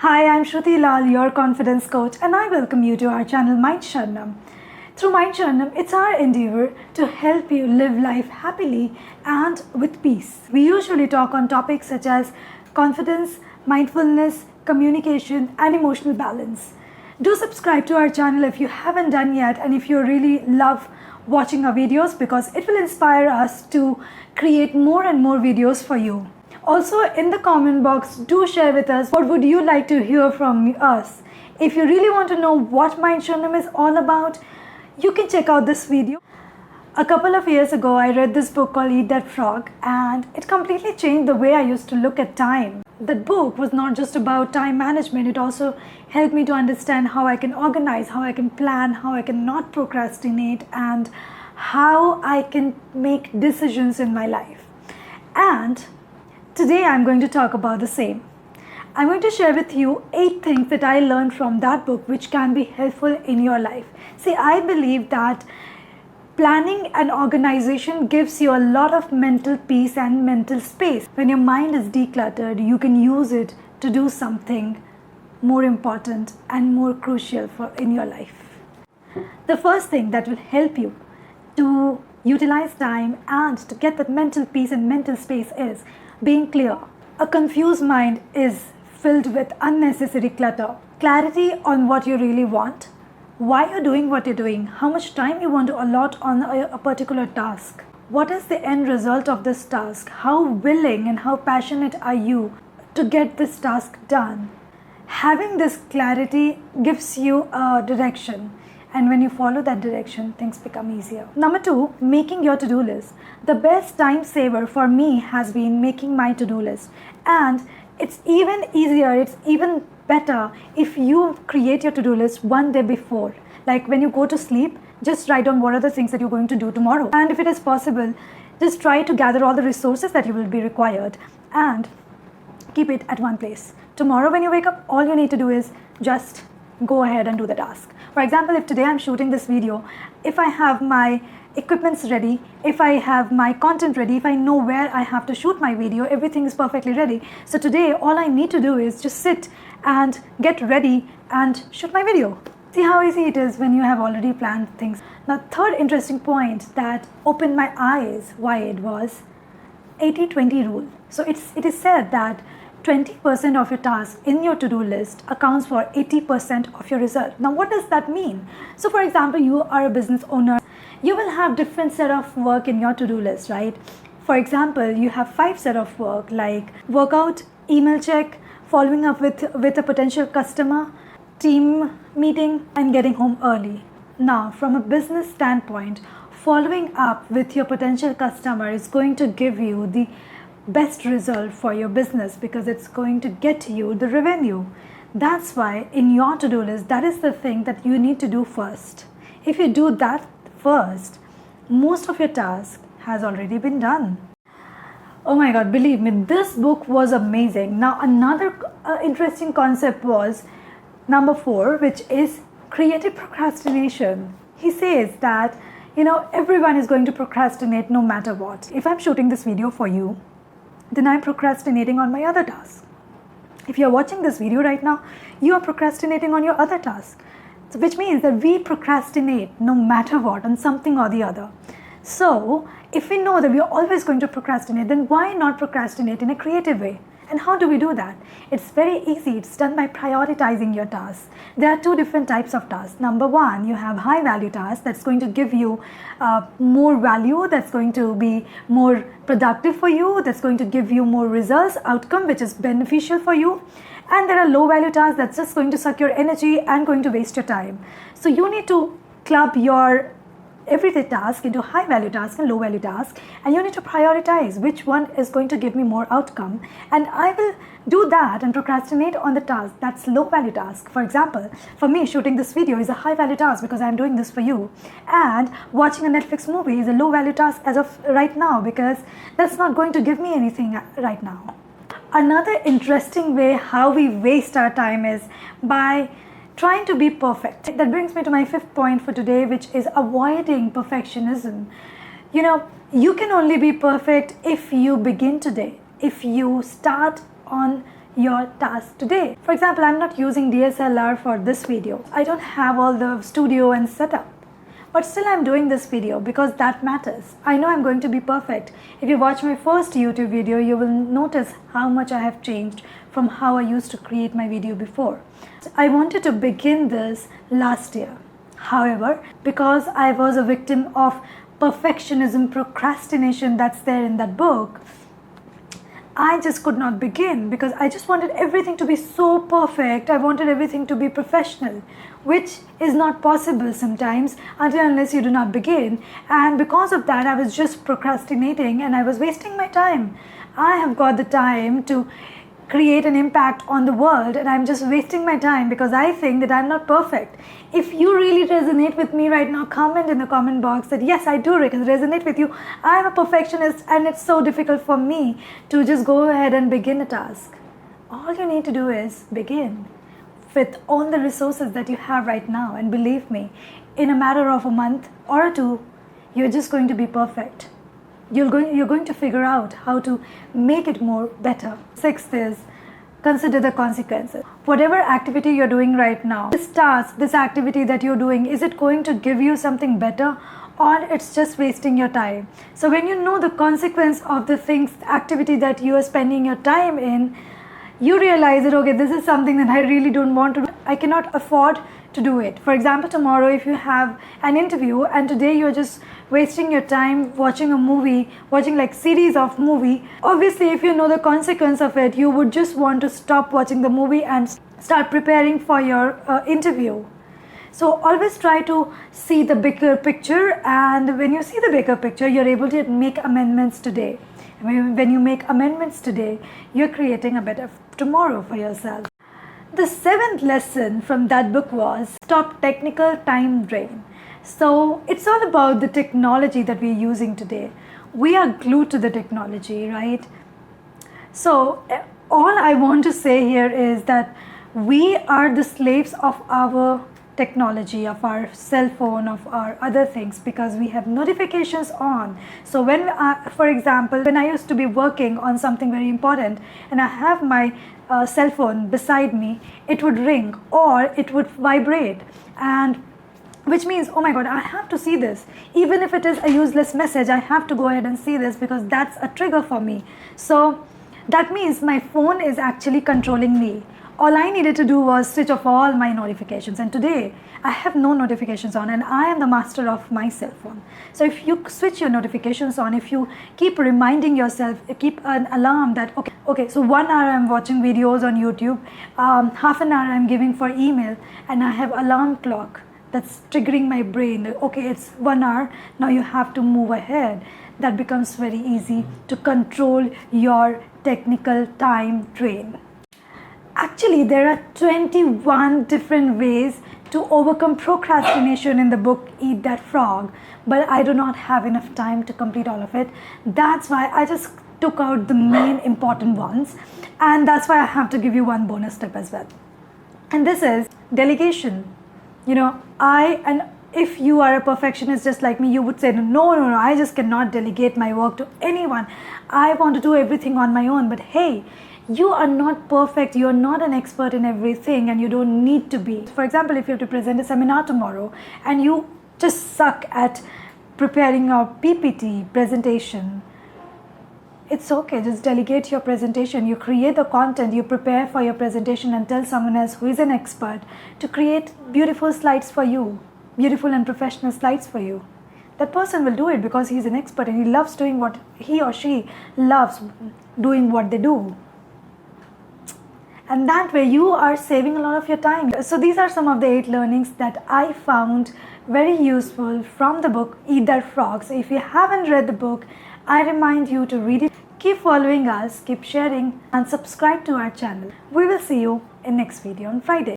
Hi, I'm Shruti Lal, your confidence coach, and I welcome you to our channel Mind Sharnam. Through Mind Sharnam, it's our endeavor to help you live life happily and with peace. We usually talk on topics such as confidence, mindfulness, communication, and emotional balance. Do subscribe to our channel if you haven't done yet, and if you really love watching our videos, because it will inspire us to create more and more videos for you. Also, in the comment box, do share with us what would you like to hear from us. If you really want to know what Mind Sharnam is all about, you can check out this video. A couple of years ago, I read this book called Eat That Frog, and it completely changed the way I used to look at time. That book was not just about time management, it also helped me to understand how I can organize, how I can plan, how I can not procrastinate, and how I can make decisions in my life. And today I'm going to talk about the same. I'm going to share with you 8 things that I learned from that book which can be helpful in your life. See, I believe that planning and organization gives you a lot of mental peace and mental space. When your mind is decluttered, you can use it to do something more important and more crucial in your life. The first thing that will help you to utilize time and to get that mental peace and mental space is being clear. A confused mind is filled with unnecessary clutter. Clarity on what you really want, why you're doing what you're doing, how much time you want to allot on a particular task, what is the end result of this task, how willing and how passionate are you to get this task done. Having this clarity gives you a direction. And when you follow that direction, things become easier. Number 2, making your to-do list. The best time saver for me has been making my to-do list. And it's even easier, it's even better if you create your to-do list one day before. Like when you go to sleep, just write down what are the things that you're going to do tomorrow. And if it is possible, just try to gather all the resources that you will be required and keep it at one place. Tomorrow when you wake up, all you need to do is just go ahead and do the task. For example, if today I'm shooting this video, if I have my equipments ready, if I have my content ready, if I know where I have to shoot my video, everything is perfectly ready. So today, all I need to do is just sit and get ready and shoot my video. See how easy it is when you have already planned things. Now, third interesting point that opened my eyes wide was 80-20 rule. So it is said that 20% of your tasks in your to-do list accounts for 80% of your result. Now, what does that mean? So, for example, you are a business owner. You will have different set of work in your to-do list, right? For example, you have 5 set of work like workout, email check, following up with a potential customer, team meeting, and getting home early. Now, from a business standpoint, following up with your potential customer is going to give you the best result for your business because it's going to get you the revenue. That's why in your to-do list, that is the thing that you need to do first. If you do that first, most of your task has already been done. Oh my God, believe me, this book was amazing. Now, another interesting concept was number 4, which is creative procrastination. He says that, everyone is going to procrastinate no matter what. If I'm shooting this video for you, then I'm procrastinating on my other tasks. If you're watching this video right now, you are procrastinating on your other task. So which means that we procrastinate no matter what on something or the other. So if we know that we are always going to procrastinate, then why not procrastinate in a creative way? And how do we do that? It's very easy. It's done by prioritizing your tasks. There are 2 different types of tasks. Number 1, you have high value tasks that's going to give you more value, that's going to be more productive for you, that's going to give you more results, outcome which is beneficial for you. And there are low value tasks that's just going to suck your energy and going to waste your time. So you need to club your everyday task into high value task and low value task, and you need to prioritize which one is going to give me more outcome, and I will do that and procrastinate on the task that's low value task. For example, for me, shooting this video is a high value task because I'm doing this for you, and watching a Netflix movie is a low value task as of right now because that's not going to give me anything right now. Another interesting way how we waste our time is by trying to be perfect. That brings me to my 5th point for today, which is avoiding perfectionism. You can only be perfect if you begin today. If you start on your task today. For example, I'm not using DSLR for this video. I don't have all the studio and setup. But still I'm doing this video because that matters. I know I'm going to be perfect. If you watch my first YouTube video, you will notice how much I have changed from how I used to create my video before. I wanted to begin this last year. However, because I was a victim of perfectionism, procrastination that's there in that book, I just could not begin because I just wanted everything to be so perfect. I wanted everything to be professional, which is not possible sometimes unless you do not begin. And because of that, I was just procrastinating and I was wasting my time. I have got the time to create an impact on the world and I'm just wasting my time because I think that I'm not perfect. If you really resonate with me right now, comment in the comment box that yes, I do resonate with you. I'm a perfectionist and it's so difficult for me to just go ahead and begin a task. All you need to do is begin with all the resources that you have right now, and believe me, in a matter of a month or two, you're just going to be perfect. You're going to figure out how to make it more better. Sixth is consider the consequences. Whatever activity you're doing right now, this task, this activity that you're doing, is it going to give you something better or it's just wasting your time? So when you know the consequence of the activity that you are spending your time in, you realize that, okay, this is something that I really don't want to do. I cannot afford to do it. For example, tomorrow if you have an interview and today you're just wasting your time watching a movie, watching like series of movie, obviously if you know the consequence of it, you would just want to stop watching the movie and start preparing for your interview. So always try to see the bigger picture, and when you see the bigger picture, you're able to make amendments today. When you make amendments today, you're creating a better tomorrow for yourself. The seventh lesson from that book was stop technical time drain. So it's all about the technology that we're using today. We are glued to the technology, right? So all I want to say here is that we are the slaves of our technology, of our cell phone, of our other things, because we have notifications on. So when, for example, when I used to be working on something very important and I have my cell phone beside me, it would ring or it would vibrate, and which means, oh my God, I have to see this. Even if it is a useless message, I have to go ahead and see this because that's a trigger for me. So that means my phone is actually controlling me. All I needed to do was switch off all my notifications, and today I have no notifications on and I am the master of my cell phone. So if you switch your notifications on, if you keep reminding yourself, keep an alarm that okay, so 1 hour I'm watching videos on YouTube, half an hour I'm giving for email, and I have alarm clock that's triggering my brain, okay, it's 1 hour, now you have to move ahead. That becomes very easy to control your technical time drain. Actually, there are 21 different ways to overcome procrastination in the book Eat That Frog, but I do not have enough time to complete all of it. That's why I just took out the main important ones, and that's why I have to give you one bonus tip as well. And this is delegation. If you are a perfectionist just like me, you would say, no, I just cannot delegate my work to anyone. I want to do everything on my own. But hey, you are not perfect. You are not an expert in everything, and you don't need to be. For example, if you have to present a seminar tomorrow and you just suck at preparing your PPT presentation, it's okay. Just delegate your presentation. You create the content, you prepare for your presentation, and tell someone else who is an expert to create beautiful slides for you, beautiful and professional slides for you. That person will do it because he's an expert and he loves doing what he or she loves doing what they do. And that way you are saving a lot of your time. So these are some of the 8 learnings that I found very useful from the book Eat That Frog. So if you haven't read the book, I remind you to read it. Keep following us, keep sharing, and subscribe to our channel. We will see you in next video on Friday.